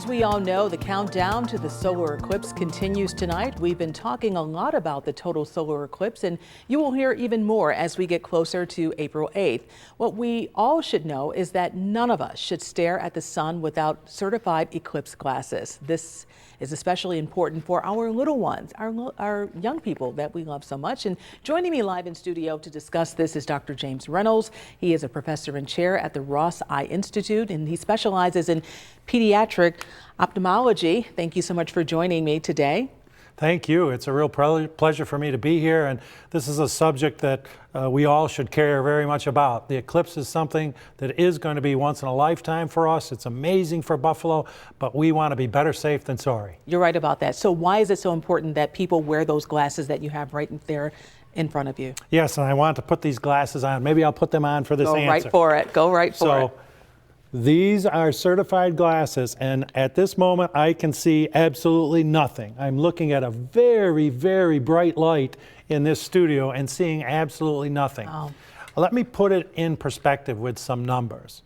As we all know, the countdown to the solar eclipse continues tonight. We've been talking a lot about the total solar eclipse, and you will hear even more as we get closer to April 8th. What we all should know is that none of us should stare at the sun without certified eclipse glasses. This is especially important for our little ones, our young people that we love so much. And joining me live in studio to discuss this is Dr. James Reynolds. He is a professor and chair at the Ross Eye Institute, and he specializes in pediatric ophthalmology. Thank you so much for joining me today. Thank you. It's a real pleasure for me to be here, and this is a subject that we all should care very much about. The eclipse is something that is going to be once in a lifetime for us. It's amazing for Buffalo, but we want to be better safe than sorry. You're right about that. So why is it so important that people wear those glasses that you have right there in front of you? Yes, and I want to put these glasses on. Maybe I'll put them on for this answer. Go right for it. Go right for it. These are certified glasses, and at this moment I can see absolutely nothing. I'm looking at a very, very bright light in this studio and seeing absolutely nothing. Oh. Let me put it in perspective with some numbers.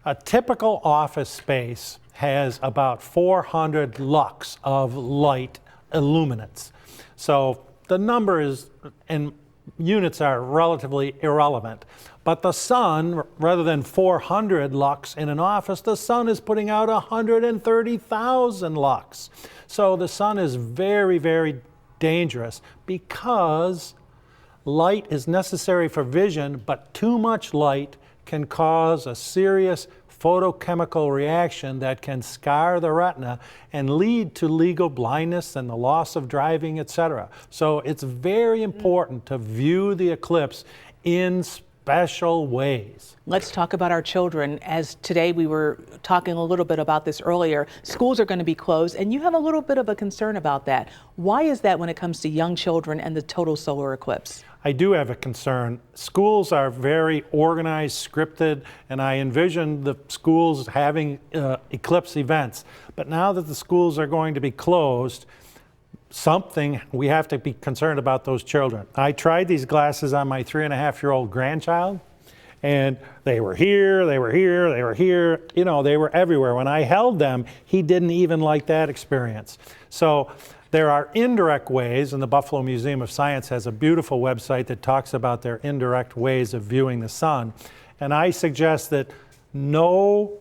A typical office space has about 400 lux of light illuminance. So the number is, and units are relatively irrelevant. But the sun, rather than 400 lux in an office, the sun is putting out 130,000 lux. So the sun is very, very dangerous because light is necessary for vision, but too much light can cause a serious photochemical reaction that can scar the retina and lead to legal blindness and the loss of driving, etc. So it's very important to view the eclipse in special ways. Let's talk about our children. As today we were talking a little bit about this earlier, schools are going to be closed, and you have a little bit of a concern about that. Why is that when it comes to young children and the total solar eclipse? I do have a concern. Schools are very organized, scripted, and I envision the schools having eclipse events. But now that the schools are going to be closed, we have to be concerned about those children. I tried these glasses on my 3.5-year-old grandchild, and they were here, they were here, they were here, you know, they were everywhere. When I held them, he didn't even like that experience. So there are indirect ways, and the Buffalo Museum of Science has a beautiful website that talks about their indirect ways of viewing the sun. And I suggest that no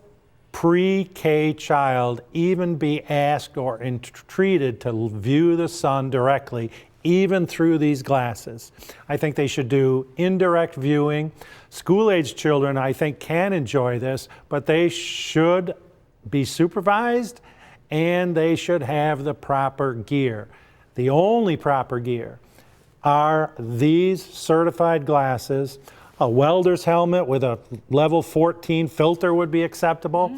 pre-K child even be asked or treated to view the sun directly, even through these glasses. I think they should do indirect viewing. School-age children, I think, can enjoy this, but they should be supervised and they should have the proper gear. The only proper gear are these certified glasses. A welder's helmet with a level 14 filter would be acceptable,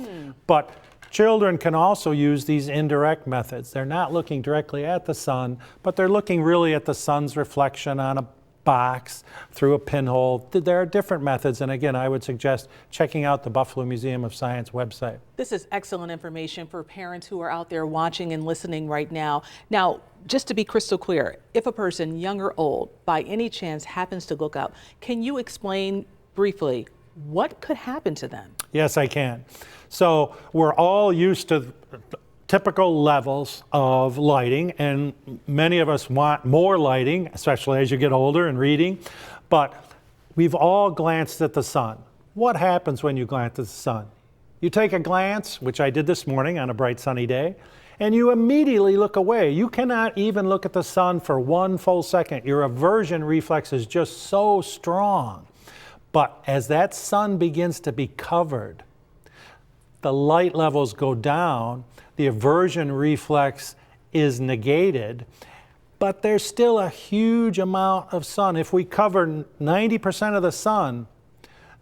but children can also use these indirect methods. They're not looking directly at the sun, but they're looking really at the sun's reflection on a box through a pinhole. There are different methods, and again, I would suggest checking out the Buffalo Museum of Science website. This is excellent information for parents who are out there watching and listening right now. Now, just to be crystal clear, if a person, young or old, by any chance happens to look up, can you explain briefly what could happen to them? Yes, I can. So we're all used to typical levels of lighting, and many of us want more lighting, especially as you get older and reading, but we've all glanced at the sun. What happens when you glance at the sun? You take a glance, which I did this morning on a bright sunny day, and you immediately look away. You cannot even look at the sun for 1 full second. Your aversion reflex is just so strong. But as that sun begins to be covered, the light levels go down, the aversion reflex is negated, but there's still a huge amount of sun. If we cover 90% of the sun,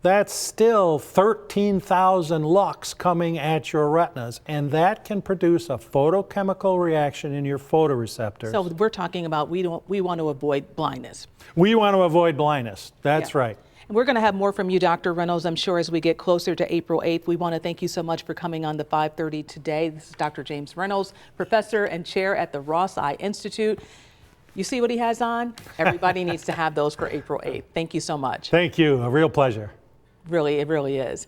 that's still 13,000 lux coming at your retinas, and that can produce a photochemical reaction in your photoreceptors. So we're talking about we want to avoid blindness. We want to avoid blindness. That's right. We're going to have more from you, Dr. Reynolds, I'm sure, as we get closer to April 8th. We want to thank you so much for coming on the 5:30 today. This is Dr. James Reynolds, professor and chair at the Ross Eye Institute. You see what he has on? Everybody needs to have those for April 8th. Thank you so much. Thank you. A real pleasure. Really, it really is.